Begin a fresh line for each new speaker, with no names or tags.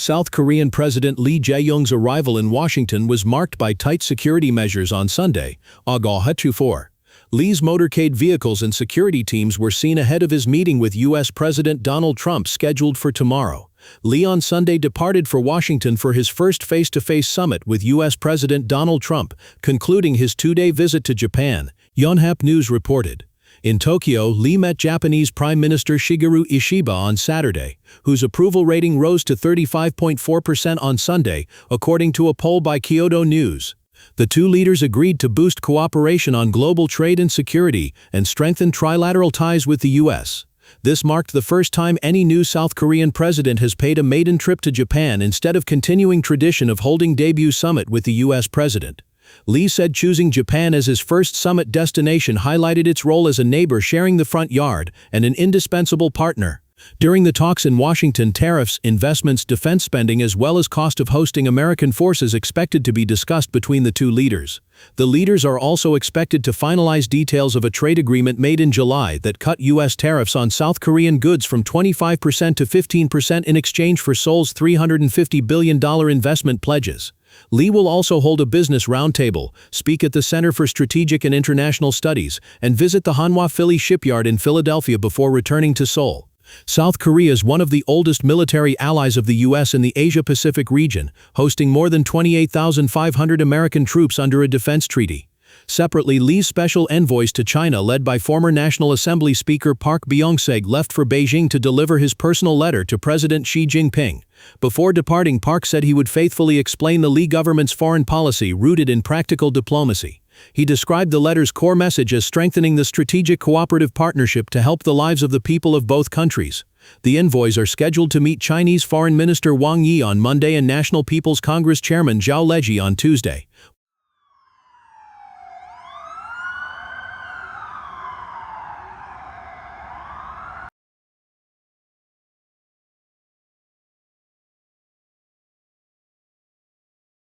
South Korean President Lee Jae-yong's arrival in Washington was marked by tight security measures on Sunday, August 24. Lee's motorcade vehicles and security teams were seen ahead of his meeting with U.S. President Donald Trump scheduled for tomorrow. Lee on Sunday departed for Washington for his first face-to-face summit with U.S. President Donald Trump, concluding his two-day visit to Japan, Yonhap News reported. In Tokyo, Lee met Japanese Prime Minister Shigeru Ishiba on Saturday, whose approval rating rose to 35.4% on Sunday, according to a poll by Kyodo News. The two leaders agreed to boost cooperation on global trade and security and strengthen trilateral ties with the U.S. This marked the first time any new South Korean president has paid a maiden trip to Japan instead of continuing tradition of holding debut summit with the U.S. president. Lee said choosing Japan as his first summit destination highlighted its role as a neighbor sharing the front yard and an indispensable partner. During the talks in Washington, tariffs, investments, defense spending as well as cost of hosting American forces expected to be discussed between the two leaders. The leaders are also expected to finalize details of a trade agreement made in July that cut U.S. tariffs on South Korean goods from 25% to 15% in exchange for Seoul's $350 billion investment pledges. Lee will also hold a business roundtable, speak at the Center for Strategic and International Studies, and visit the Hanwha Philly shipyard in Philadelphia before returning to Seoul. South Korea is one of the oldest military allies of the U.S. in the Asia-Pacific region, hosting more than 28,500 American troops under a defense treaty. Separately, Lee's special envoys to China, led by former National Assembly Speaker Park Byung-seg, left for Beijing to deliver his personal letter to President Xi Jinping. Before departing, Park said he would faithfully explain the Lee government's foreign policy rooted in practical diplomacy. He described the letter's core message as strengthening the strategic cooperative partnership to help the lives of the people of both countries. The envoys are scheduled to meet Chinese Foreign Minister Wang Yi on Monday and National People's Congress Chairman Zhao Leji on Tuesday.